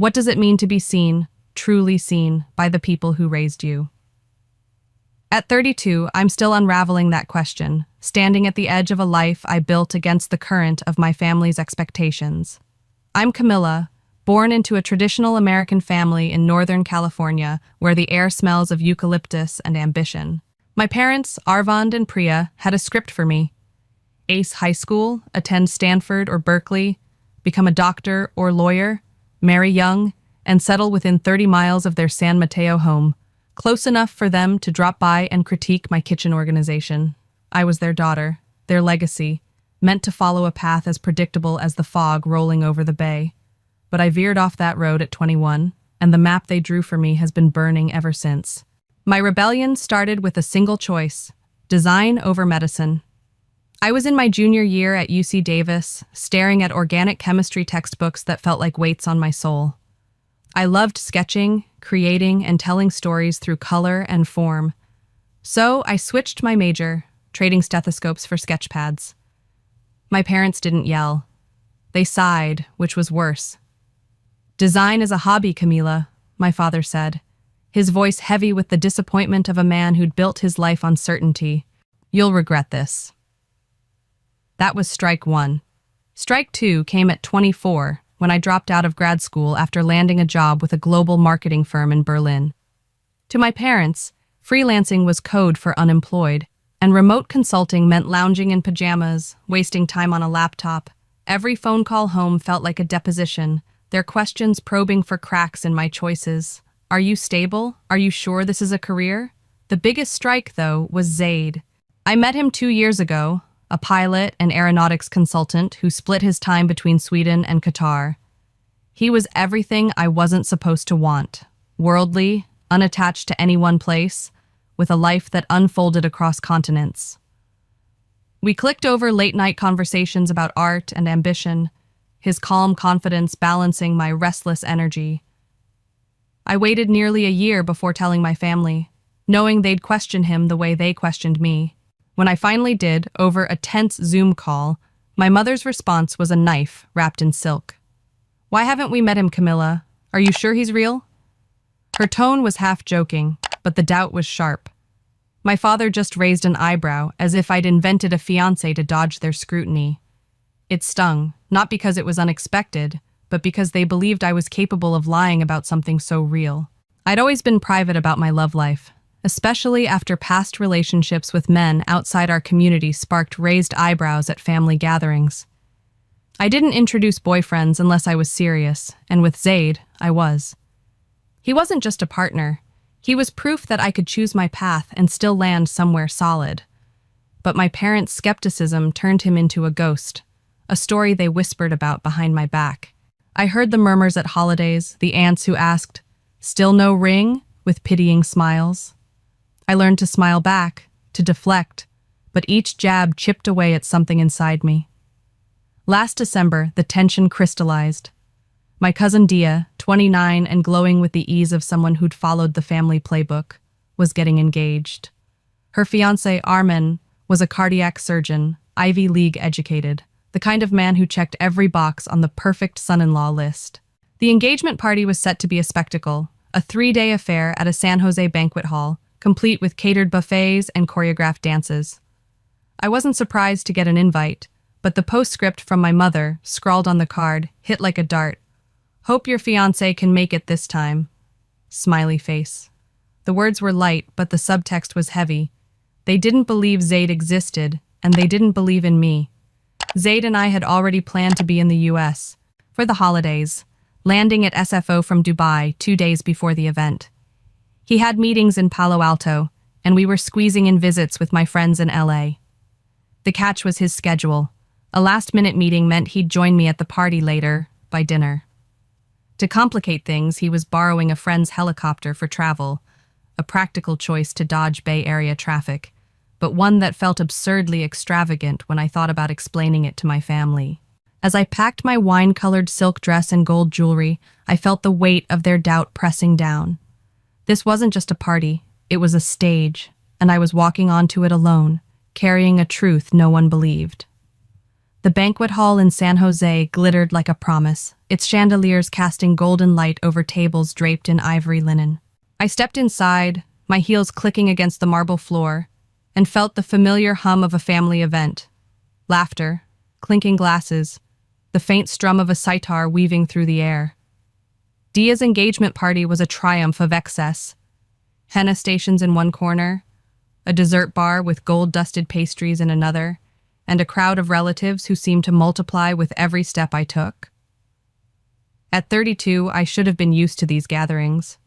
What does it mean to be seen, truly seen, by the people who raised you? At 32, I'm still unraveling that question, standing at the edge of a life I built against the current of my family's expectations. I'm Camilla, born into a traditional American family in Northern California where the air smells of eucalyptus and ambition. My parents, Arvand and Priya, had a script for me. Ace high school, attend Stanford or Berkeley, become a doctor or lawyer, marry young, and settle within 30 miles of their San Mateo home, close enough for them to drop by and critique my kitchen organization. I was their daughter, their legacy, meant to follow a path as predictable as the fog rolling over the bay. But I veered off that road at 21, and the map they drew for me has been burning ever since. My rebellion started with a single choice: design over medicine. I was in my junior year at UC Davis, staring at organic chemistry textbooks that felt like weights on my soul. I loved sketching, creating, and telling stories through color and form. So I switched my major, trading stethoscopes for sketch pads. My parents didn't yell. They sighed, which was worse. "Design is a hobby, Camila," my father said, his voice heavy with the disappointment of a man who'd built his life on certainty. "You'll regret this." That was strike one. Strike two came at 24, when I dropped out of grad school after landing a job with a global marketing firm in Berlin. To my parents, freelancing was code for unemployed, and remote consulting meant lounging in pajamas, wasting time on a laptop. Every phone call home felt like a deposition, their questions probing for cracks in my choices. Are you stable? Are you sure this is a career? The biggest strike, though, was Zaid. I met him 2 years ago, a pilot and aeronautics consultant who split his time between Sweden and Qatar. He was everything I wasn't supposed to want: worldly, unattached to any one place, with a life that unfolded across continents. We clicked over late-night conversations about art and ambition, his calm confidence balancing my restless energy. I waited nearly a year before telling my family, knowing they'd question him the way they questioned me. When I finally did, over a tense Zoom call, my mother's response was a knife wrapped in silk. "Why haven't we met him, Camilla? Are you sure he's real?" Her tone was half joking, but the doubt was sharp. My father just raised an eyebrow, as if I'd invented a fiancé to dodge their scrutiny. It stung, not because it was unexpected, but because they believed I was capable of lying about something so real. I'd always been private about my love life, especially after past relationships with men outside our community sparked raised eyebrows at family gatherings. I didn't introduce boyfriends unless I was serious, and with Zaid, I was. He wasn't just a partner. He was proof that I could choose my path and still land somewhere solid. But my parents' skepticism turned him into a ghost, a story they whispered about behind my back. I heard the murmurs at holidays, the aunts who asked, "Still no ring?" with pitying smiles. I learned to smile back, to deflect, but each jab chipped away at something inside me. Last December, the tension crystallized. My cousin Dia, 29 and glowing with the ease of someone who'd followed the family playbook, was getting engaged. Her fiancé, Armin, was a cardiac surgeon, Ivy League educated, the kind of man who checked every box on the perfect son-in-law list. The engagement party was set to be a spectacle, a 3-day affair at a San Jose banquet hall, complete with catered buffets and choreographed dances. I wasn't surprised to get an invite, but the postscript from my mother, scrawled on the card, hit like a dart. "Hope your fiancé can make it this time." Smiley face. The words were light, but the subtext was heavy. They didn't believe Zaid existed, and they didn't believe in me. Zaid and I had already planned to be in the US for the holidays, landing at SFO from Dubai 2 days before the event. He had meetings in Palo Alto, and we were squeezing in visits with my friends in LA. The catch was his schedule. A last-minute meeting meant he'd join me at the party later, by dinner. To complicate things, he was borrowing a friend's helicopter for travel, a practical choice to dodge Bay Area traffic, but one that felt absurdly extravagant when I thought about explaining it to my family. As I packed my wine-colored silk dress and gold jewelry, I felt the weight of their doubt pressing down. This wasn't just a party, it was a stage, and I was walking onto it alone, carrying a truth no one believed. The banquet hall in San Jose glittered like a promise, its chandeliers casting golden light over tables draped in ivory linen. I stepped inside, my heels clicking against the marble floor, and felt the familiar hum of a family event. Laughter, clinking glasses, the faint strum of a sitar weaving through the air. Dia's engagement party was a triumph of excess. Henna stations in one corner, a dessert bar with gold-dusted pastries in another, and a crowd of relatives who seemed to multiply with every step I took. At 32, I should have been used to these gatherings,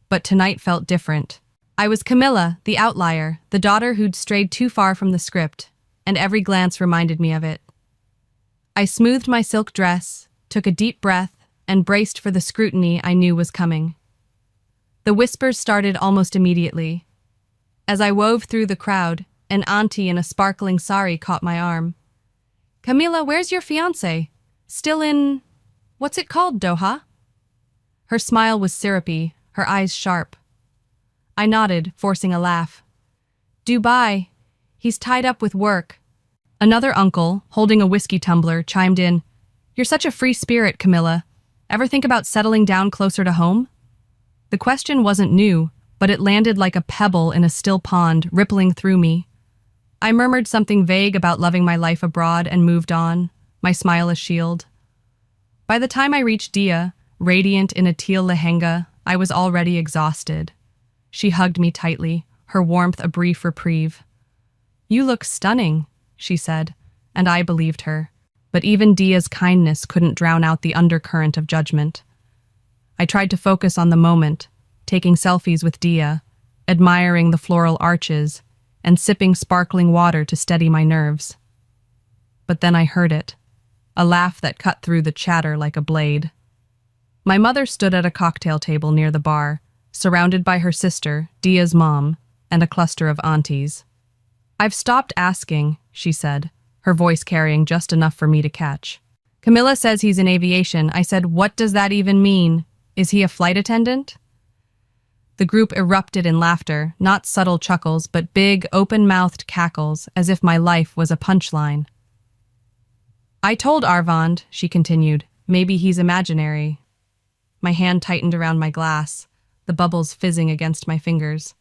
but tonight felt different. I was Camilla, the outlier, the daughter who'd strayed too far from the script, and every glance reminded me of it. I smoothed my silk dress, took a deep breath, and braced for the scrutiny I knew was coming. The whispers started almost immediately. As I wove through the crowd, an auntie in a sparkling sari caught my arm. "Camila, where's your fiancé? Still in... what's it called, Doha?" Her smile was syrupy, her eyes sharp. I nodded, forcing a laugh. "Dubai. He's tied up with work." Another uncle, holding a whiskey tumbler, chimed in, "You're such a free spirit, Camilla. Ever think about settling down closer to home?" The question wasn't new, but it landed like a pebble in a still pond, rippling through me. I murmured something vague about loving my life abroad and moved on, my smile a shield. By the time I reached Dia, radiant in a teal lehenga, I was already exhausted. She hugged me tightly, her warmth a brief reprieve. "You look stunning," she said, and I believed her. But even Dia's kindness couldn't drown out the undercurrent of judgment. I tried to focus on the moment, taking selfies with Dia, admiring the floral arches, and sipping sparkling water to steady my nerves. But then I heard it, a laugh that cut through the chatter like a blade. My mother stood at a cocktail table near the bar, surrounded by her sister, Dia's mom, and a cluster of aunties. "I've stopped asking," she said, her voice carrying just enough for me to catch. "Camilla says he's in aviation." I said, "What does that even mean? Is he a flight attendant?" The group erupted in laughter, not subtle chuckles, but big, open-mouthed cackles, as if my life was a punchline. "I told Arvand," she continued, "maybe he's imaginary." My hand tightened around my glass, the bubbles fizzing against my fingers.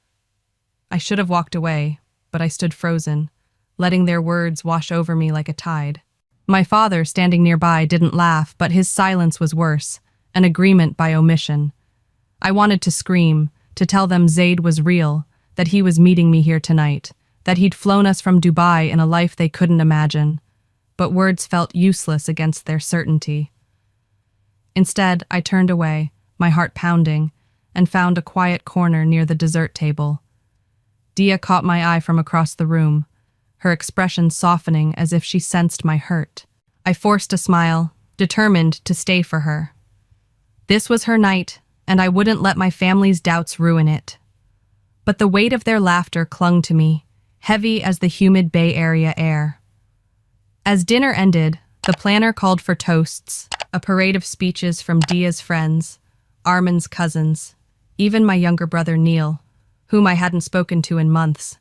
I should have walked away, but I stood frozen, letting their words wash over me like a tide. My father, standing nearby, didn't laugh, but his silence was worse, an agreement by omission. I wanted to scream, to tell them Zaid was real, that he was meeting me here tonight, that he'd flown us from Dubai in a life they couldn't imagine. But words felt useless against their certainty. Instead, I turned away, my heart pounding, and found a quiet corner near the dessert table. Dia caught my eye from across the room, her expression softening as if she sensed my hurt. I forced a smile, determined to stay for her. This was her night, and I wouldn't let my family's doubts ruin it. But the weight of their laughter clung to me, heavy as the humid Bay Area air. As dinner ended, the planner called for toasts, a parade of speeches from Dia's friends, Armin's cousins, even my younger brother Neil, whom I hadn't spoken to in months.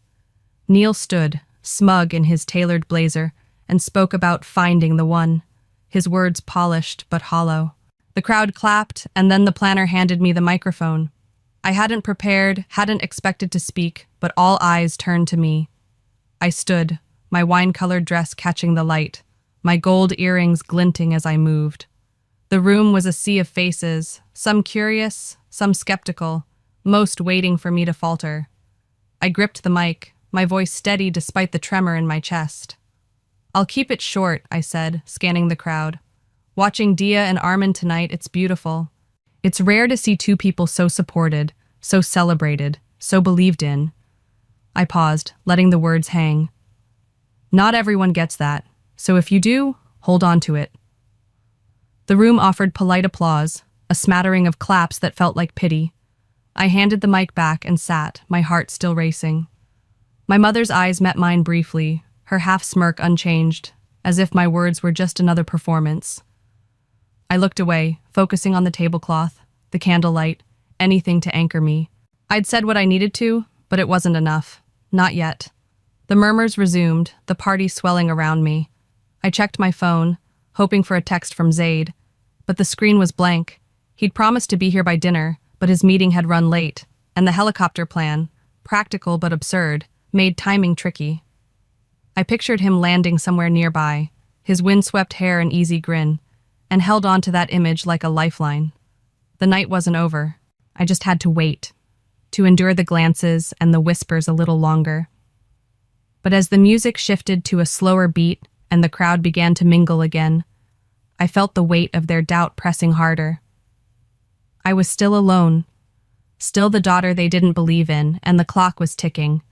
Neil stood, smug in his tailored blazer, and spoke about finding the one, his words polished but hollow. The crowd clapped, and then the planner handed me the microphone. I hadn't prepared, hadn't expected to speak, but all eyes turned to me. I stood, my wine-colored dress catching the light, my gold earrings glinting as I moved. The room was a sea of faces, some curious, some skeptical, most waiting for me to falter. I gripped the mic, my voice steady despite the tremor in my chest. "I'll keep it short," I said, scanning the crowd. "Watching Dia and Armin tonight, it's beautiful. It's rare to see two people so supported, so celebrated, so believed in." I paused, letting the words hang. Not everyone gets that, so if you do, hold on to it. The room offered polite applause, a smattering of claps that felt like pity. I handed the mic back and sat, my heart still racing. My mother's eyes met mine briefly, her half-smirk unchanged, as if my words were just another performance. I looked away, focusing on the tablecloth, the candlelight, anything to anchor me. I'd said what I needed to, but it wasn't enough. Not yet. The murmurs resumed, the party swelling around me. I checked my phone, hoping for a text from Zaid, but the screen was blank. He'd promised to be here by dinner, but his meeting had run late, and the helicopter plan, practical but absurd, made timing tricky. I pictured him landing somewhere nearby, his windswept hair an easy grin, and held on to that image like a lifeline. The night wasn't over. I just had to wait, to endure the glances and the whispers a little longer. But as the music shifted to a slower beat and the crowd began to mingle again, I felt the weight of their doubt pressing harder. I was still alone, still the daughter they didn't believe in, and the clock was ticking.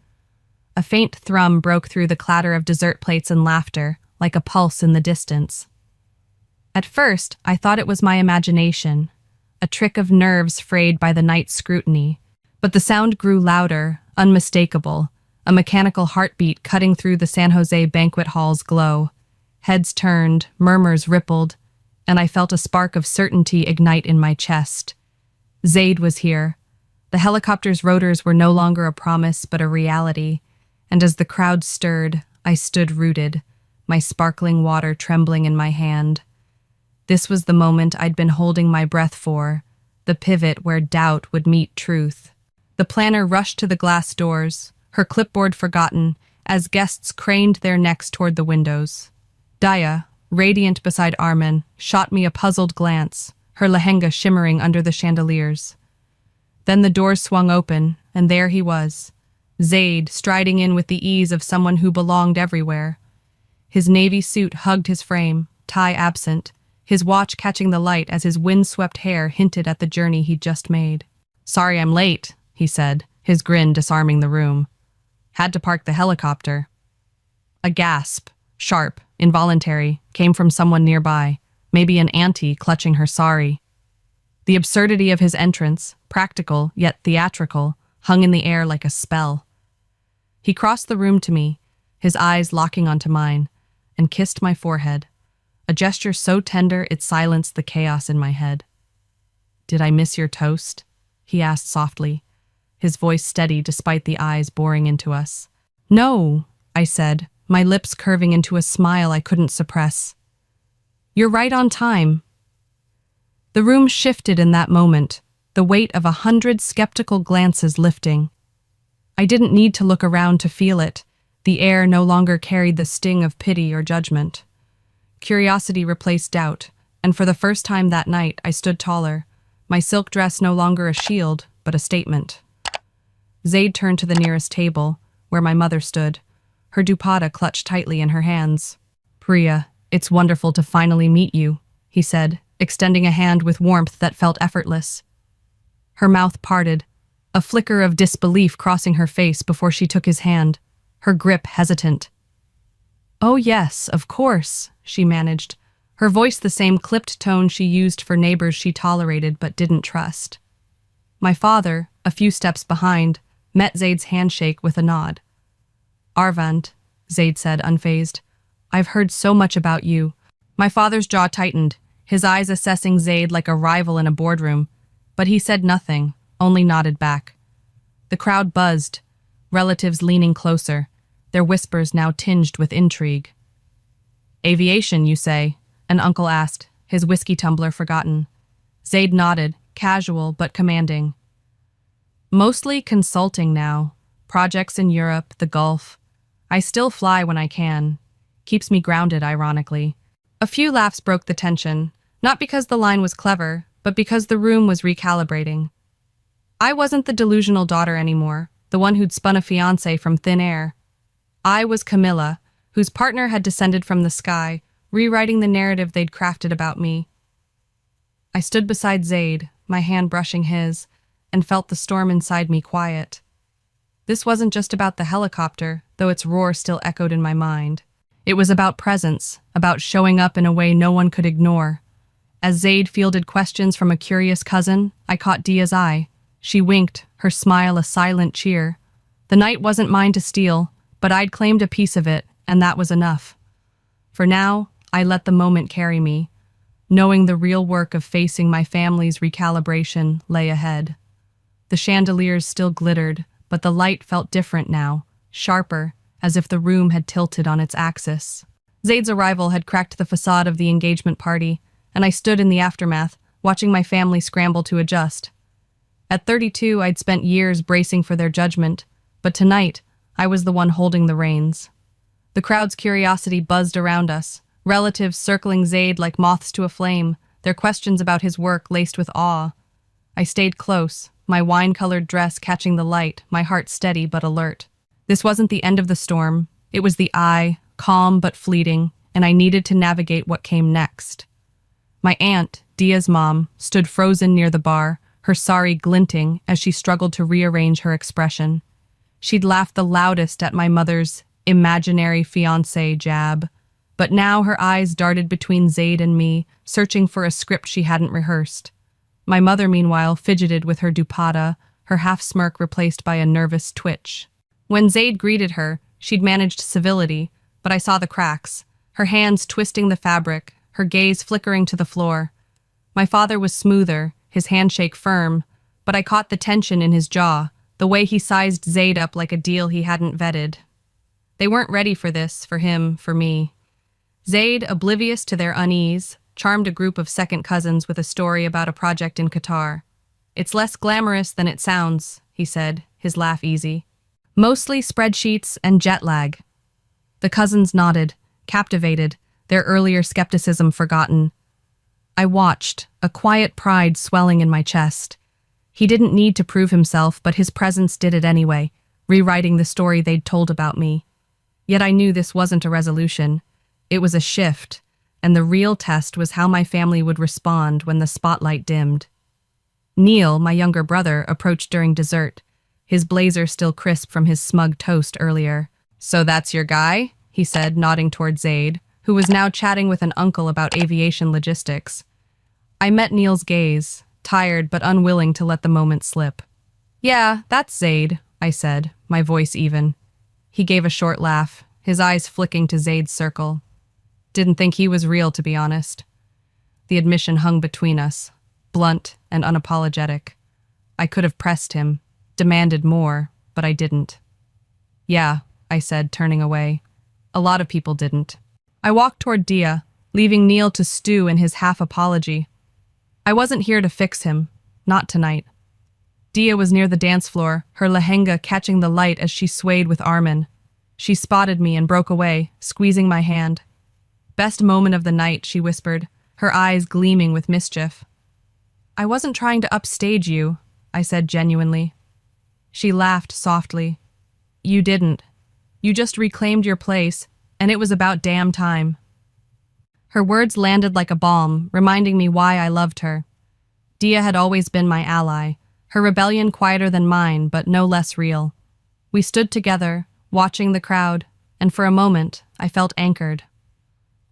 A faint thrum broke through the clatter of dessert plates and laughter, like a pulse in the distance. At first, I thought it was my imagination, a trick of nerves frayed by the night's scrutiny, but the sound grew louder, unmistakable, a mechanical heartbeat cutting through the San Jose banquet hall's glow. Heads turned, murmurs rippled, and I felt a spark of certainty ignite in my chest. Zaid was here. The helicopter's rotors were no longer a promise but a reality, and as the crowd stirred, I stood rooted, my sparkling water trembling in my hand. This was the moment I'd been holding my breath for, the pivot where doubt would meet truth. The planner rushed to the glass doors, her clipboard forgotten, as guests craned their necks toward the windows. Daya, radiant beside Armin, shot me a puzzled glance, her lehenga shimmering under the chandeliers. Then the doors swung open, and there he was, Zaid striding in with the ease of someone who belonged everywhere. His navy suit hugged his frame, tie absent, his watch catching the light as his wind-swept hair hinted at the journey he'd just made. "Sorry I'm late," he said, his grin disarming the room. "Had to park the helicopter." A gasp, sharp, involuntary, came from someone nearby, maybe an auntie clutching her sari. The absurdity of his entrance, practical yet theatrical, hung in the air like a spell. He crossed the room to me, his eyes locking onto mine, and kissed my forehead, a gesture so tender it silenced the chaos in my head. "Did I miss your toast?" he asked softly, his voice steady despite the eyes boring into us. "No," I said, my lips curving into a smile I couldn't suppress. "You're right on time." The room shifted in that moment, the weight of 100 skeptical glances lifting. I didn't need to look around to feel it. The air no longer carried the sting of pity or judgment. Curiosity replaced doubt, and for the first time that night I stood taller, my silk dress no longer a shield, but a statement. Zaid turned to the nearest table, where my mother stood, her dupatta clutched tightly in her hands. "Priya, it's wonderful to finally meet you," he said, extending a hand with warmth that felt effortless. Her mouth parted, a flicker of disbelief crossing her face before she took his hand, her grip hesitant. "Oh yes, of course," she managed, her voice the same clipped tone she used for neighbors she tolerated but didn't trust. My father, a few steps behind, met Zaid's handshake with a nod. "Arvand," Zaid said, unfazed, "I've heard so much about you." My father's jaw tightened, his eyes assessing Zaid like a rival in a boardroom, but he said nothing, only nodded back. The crowd buzzed, relatives leaning closer, their whispers now tinged with intrigue. "Aviation, you say?" an uncle asked, his whiskey tumbler forgotten. Zaid nodded, casual but commanding. "Mostly consulting now. Projects in Europe, the Gulf. I still fly when I can. Keeps me grounded, ironically." A few laughs broke the tension, not because the line was clever, but because the room was recalibrating. I wasn't the delusional daughter anymore, the one who'd spun a fiancé from thin air. I was Camilla, whose partner had descended from the sky, rewriting the narrative they'd crafted about me. I stood beside Zaid, my hand brushing his, and felt the storm inside me quiet. This wasn't just about the helicopter, though its roar still echoed in my mind. It was about presence, about showing up in a way no one could ignore. As Zaid fielded questions from a curious cousin, I caught Dia's eye. She winked, her smile a silent cheer. The night wasn't mine to steal, but I'd claimed a piece of it, and that was enough. For now, I let the moment carry me, knowing the real work of facing my family's recalibration lay ahead. The chandeliers still glittered, but the light felt different now, sharper, as if the room had tilted on its axis. Zaid's arrival had cracked the facade of the engagement party, and I stood in the aftermath, watching my family scramble to adjust. At 32, I'd spent years bracing for their judgment, but tonight, I was the one holding the reins. The crowd's curiosity buzzed around us, relatives circling Zaid like moths to a flame, their questions about his work laced with awe. I stayed close, my wine-colored dress catching the light, my heart steady but alert. This wasn't the end of the storm. It was the eye, calm but fleeting, and I needed to navigate what came next. My aunt, Dia's mom, stood frozen near the bar, her sari glinting as she struggled to rearrange her expression. She'd laughed the loudest at my mother's imaginary fiancé jab, but now her eyes darted between Zaid and me, searching for a script she hadn't rehearsed. My mother, meanwhile, fidgeted with her dupatta, her half-smirk replaced by a nervous twitch. When Zaid greeted her, she'd managed civility, but I saw the cracks, her hands twisting the fabric, her gaze flickering to the floor. My father was smoother, his handshake firm, but I caught the tension in his jaw, the way he sized Zaid up like a deal he hadn't vetted. They weren't ready for this, for him, for me. Zaid, oblivious to their unease, charmed a group of second cousins with a story about a project in Qatar. "It's less glamorous than it sounds," he said, his laugh easy. "Mostly spreadsheets and jet lag." The cousins nodded, captivated, their earlier skepticism forgotten. I watched, a quiet pride swelling in my chest. He didn't need to prove himself, but his presence did it anyway, rewriting the story they'd told about me. Yet I knew this wasn't a resolution. It was a shift, and the real test was how my family would respond when the spotlight dimmed. Neil, my younger brother, approached during dessert, his blazer still crisp from his smug toast earlier. "So that's your guy?" he said, nodding toward Zaid, who was now chatting with an uncle about aviation logistics. I met Neil's gaze, tired but unwilling to let the moment slip. "Yeah, that's Zaid," I said, my voice even. He gave a short laugh, his eyes flicking to Zaid's circle. Didn't think he was real, to be honest. The admission hung between us, blunt and unapologetic. I could have pressed him, demanded more, but I didn't. "Yeah," I said, turning away. A lot of people didn't. I walked toward Dia, leaving Neil to stew in his half-apology. I wasn't here to fix him, not tonight. Dia was near the dance floor, her lehenga catching the light as she swayed with Armin. She spotted me and broke away, squeezing my hand. "Best moment of the night," she whispered, her eyes gleaming with mischief. "I wasn't trying to upstage you," I said genuinely. She laughed softly. "You didn't. You just reclaimed your place, and it was about damn time." Her words landed like a balm, reminding me why I loved her. Dia had always been my ally, her rebellion quieter than mine, but no less real. We stood together, watching the crowd, and for a moment, I felt anchored.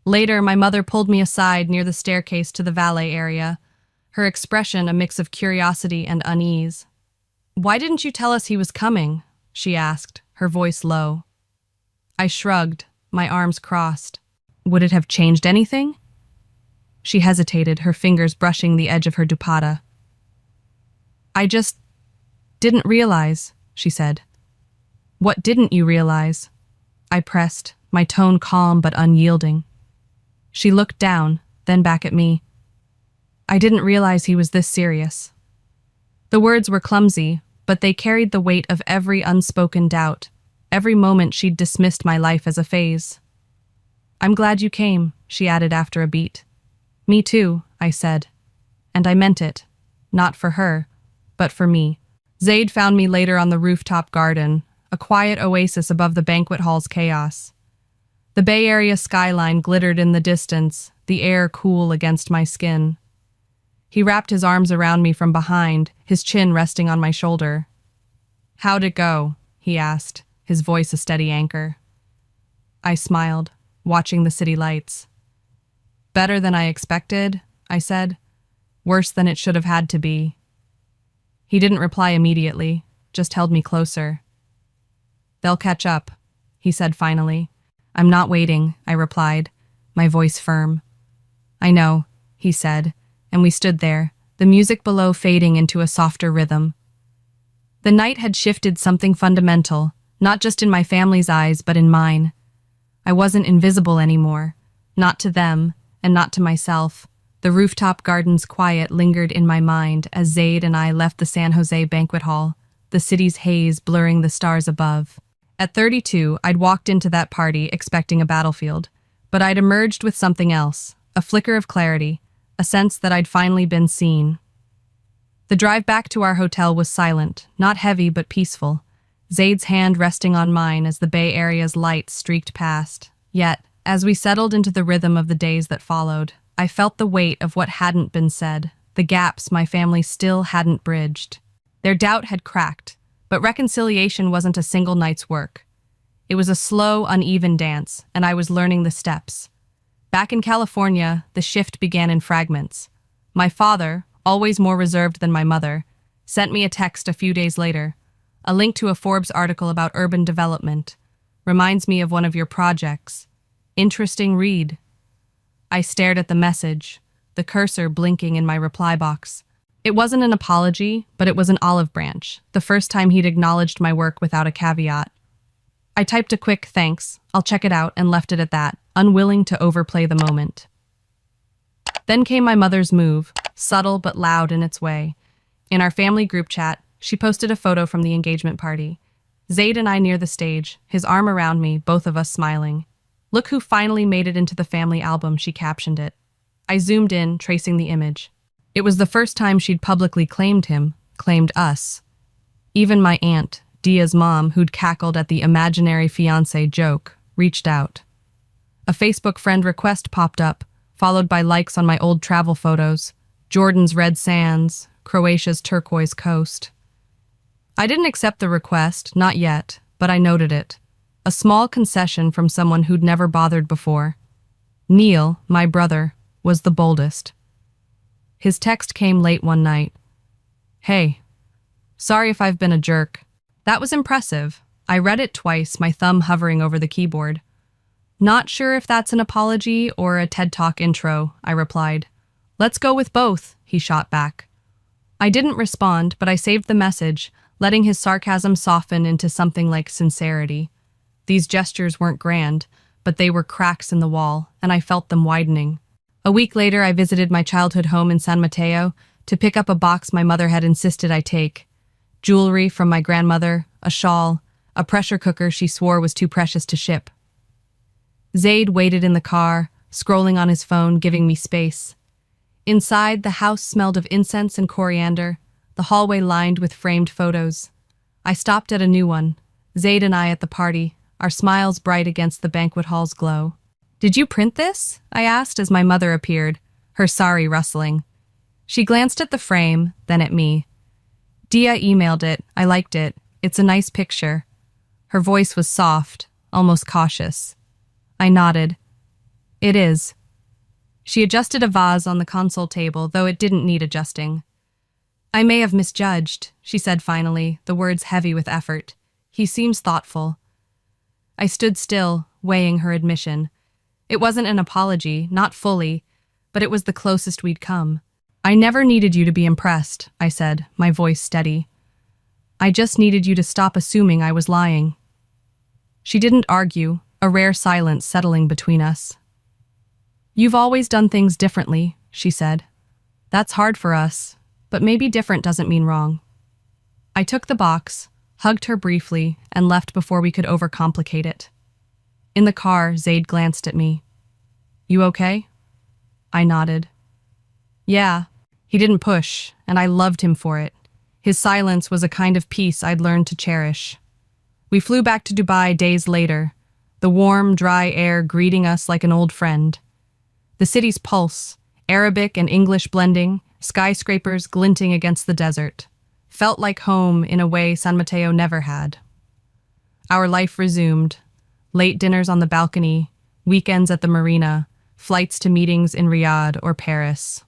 Later, my mother pulled me aside near the staircase to the valet area, her expression a mix of curiosity and unease. "Why didn't you tell us he was coming?" she asked, her voice low. I shrugged, my arms crossed. Would it have changed anything? She hesitated, her fingers brushing the edge of her dupatta. "I just didn't realize," she said. "What didn't you realize?" I pressed, my tone calm but unyielding. She looked down, then back at me. "I didn't realize he was this serious." The words were clumsy, but they carried the weight of every unspoken doubt, every moment she'd dismissed my life as a phase. "I'm glad you came," she added after a beat. "Me too," I said. And I meant it, not for her, but for me. Zaid found me later on the rooftop garden, a quiet oasis above the banquet hall's chaos. The Bay Area skyline glittered in the distance, the air cool against my skin. He wrapped his arms around me from behind, his chin resting on my shoulder. "How'd it go?" he asked, his voice a steady anchor. I smiled, watching the city lights. "Better than I expected," I said. "Worse than it should have had to be." He didn't reply immediately, just held me closer. "They'll catch up," he said finally. "I'm not waiting," I replied, my voice firm. "I know," he said, and we stood there, the music below fading into a softer rhythm. The night had shifted something fundamental, not just in my family's eyes, but in mine. I wasn't invisible anymore. Not to them, and not to myself. The rooftop garden's quiet lingered in my mind as Zaid and I left the San Jose banquet hall, the city's haze blurring the stars above. At 32, I'd walked into that party expecting a battlefield, but I'd emerged with something else, a flicker of clarity, a sense that I'd finally been seen. The drive back to our hotel was silent, not heavy but peaceful, Zaid's hand resting on mine as the Bay Area's lights streaked past. Yet, as we settled into the rhythm of the days that followed, I felt the weight of what hadn't been said, the gaps my family still hadn't bridged. Their doubt had cracked, but reconciliation wasn't a single night's work. It was a slow, uneven dance, and I was learning the steps. Back in California, the shift began in fragments. My father, always more reserved than my mother, sent me a text a few days later, a link to a Forbes article about urban development. Reminds me of one of your projects. Interesting read. I stared at the message, the cursor blinking in my reply box. It wasn't an apology, but it was an olive branch, the first time he'd acknowledged my work without a caveat. I typed a quick thanks, I'll check it out, and left it at that, unwilling to overplay the moment. Then came my mother's move, subtle but loud in its way. In our family group chat, she posted a photo from the engagement party. Zaid and I near the stage, his arm around me, both of us smiling. "Look who finally made it into the family album," she captioned it. I zoomed in, tracing the image. It was the first time she'd publicly claimed him, claimed us. Even my aunt, Dia's mom, who'd cackled at the imaginary fiancé joke, reached out. A Facebook friend request popped up, followed by likes on my old travel photos, Jordan's red sands, Croatia's turquoise coast. I didn't accept the request, not yet, but I noted it. A small concession from someone who'd never bothered before. Neil, my brother, was the boldest. His text came late one night. "Hey, sorry if I've been a jerk." That was impressive. I read it twice, my thumb hovering over the keyboard. "Not sure if that's an apology or a TED Talk intro," I replied. "Let's go with both," he shot back. I didn't respond, but I saved the message, letting his sarcasm soften into something like sincerity. These gestures weren't grand, but they were cracks in the wall, and I felt them widening. A week later, I visited my childhood home in San Mateo to pick up a box my mother had insisted I take. Jewelry from my grandmother, a shawl, a pressure cooker she swore was too precious to ship. Zaid waited in the car, scrolling on his phone, giving me space. Inside, the house smelled of incense and coriander, the hallway lined with framed photos. I stopped at a new one, Zaid and I at the party, our smiles bright against the banquet hall's glow. "Did you print this?" I asked as my mother appeared, her sari rustling. She glanced at the frame, then at me. "Dia emailed it. I liked it. It's a nice picture." Her voice was soft, almost cautious. I nodded. "It is." She adjusted a vase on the console table, though it didn't need adjusting. "I may have misjudged," she said finally, the words heavy with effort. "He seems thoughtful." I stood still, weighing her admission. It wasn't an apology, not fully, but it was the closest we'd come. "I never needed you to be impressed," I said, my voice steady. "I just needed you to stop assuming I was lying." She didn't argue, a rare silence settling between us. "You've always done things differently," she said. "That's hard for us, but maybe different doesn't mean wrong." I took the box, hugged her briefly, and left before we could overcomplicate it. In the car, Zaid glanced at me. "You okay?" I nodded. "Yeah." He didn't push, and I loved him for it. His silence was a kind of peace I'd learned to cherish. We flew back to Dubai days later, the warm, dry air greeting us like an old friend. The city's pulse, Arabic and English blending, skyscrapers glinting against the desert, felt like home in a way San Mateo never had. Our life resumed. Late dinners on the balcony, weekends at the marina, flights to meetings in Riyadh or Paris.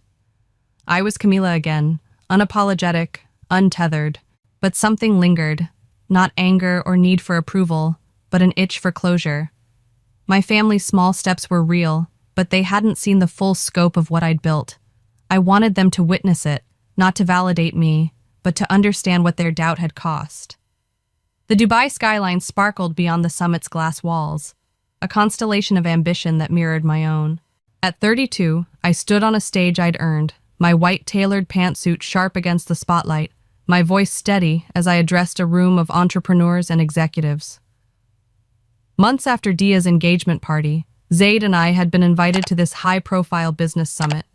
I was Camila again, unapologetic, untethered, but something lingered, not anger or need for approval, but an itch for closure. My family's small steps were real, but they hadn't seen the full scope of what I'd built. I wanted them to witness it, not to validate me, but to understand what their doubt had cost. The Dubai skyline sparkled beyond the summit's glass walls. A a constellation of ambition that mirrored my own. At 32, I stood on a stage I'd earned, my white tailored pantsuit sharp against the spotlight, my voice steady as I addressed a room of entrepreneurs and executives. Months after Dia's engagement party, Zaid and I had been invited to this high-profile business summit.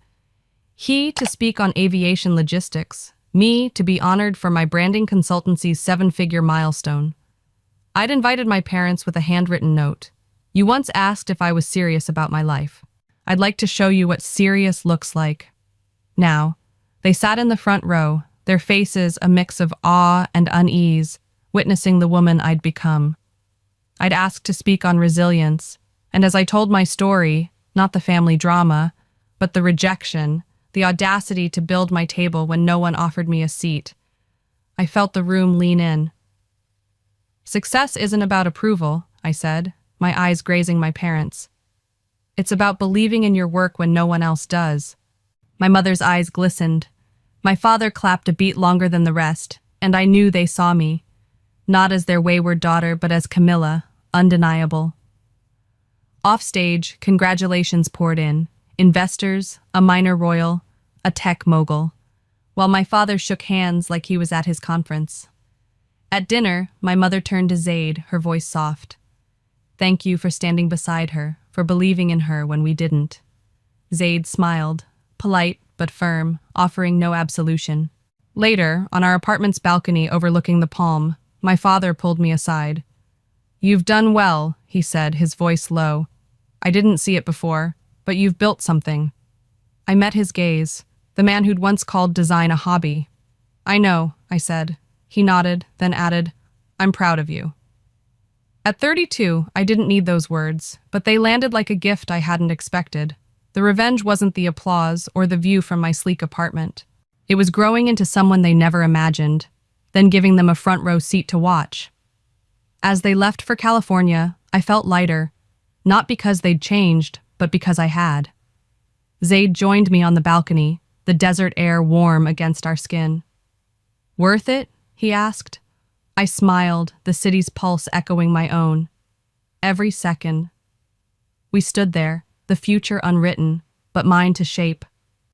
He to speak on aviation logistics, me to be honored for my branding consultancy's seven-figure milestone. I'd invited my parents with a handwritten note. You once asked if I was serious about my life. I'd like to show you what serious looks like. Now, they sat in the front row, their faces a mix of awe and unease, witnessing the woman I'd become. I'd asked to speak on resilience, and as I told my story, not the family drama, but the rejection, the audacity to build my table when no one offered me a seat, I felt the room lean in. Success isn't about approval, I said, my eyes grazing my parents. It's about believing in your work when no one else does. My mother's eyes glistened. My father clapped a beat longer than the rest, and I knew they saw me, not as their wayward daughter, but as Camilla, undeniable. Offstage, congratulations poured in. Investors, a minor royal, a tech mogul, while my father shook hands like he was at his conference. At dinner, my mother turned to Zaid, her voice soft. Thank you for standing beside her, for believing in her when we didn't. Zaid smiled, polite but firm, offering no absolution. Later, on our apartment's balcony overlooking the Palm, my father pulled me aside. You've done well, he said, his voice low. I didn't see it before, but you've built something. I met his gaze, the man who'd once called design a hobby. I know, I said. He nodded, then added, I'm proud of you. At 32, I didn't need those words, but they landed like a gift I hadn't expected. The revenge wasn't the applause or the view from my sleek apartment. It was growing into someone they never imagined, then giving them a front row seat to watch. As they left for California, I felt lighter, not because they'd changed, but because I had. Zaid joined me on the balcony, the desert air warm against our skin. Worth it? He asked. I smiled, the city's pulse echoing my own. Every second. We stood there, the future unwritten, but mine to shape.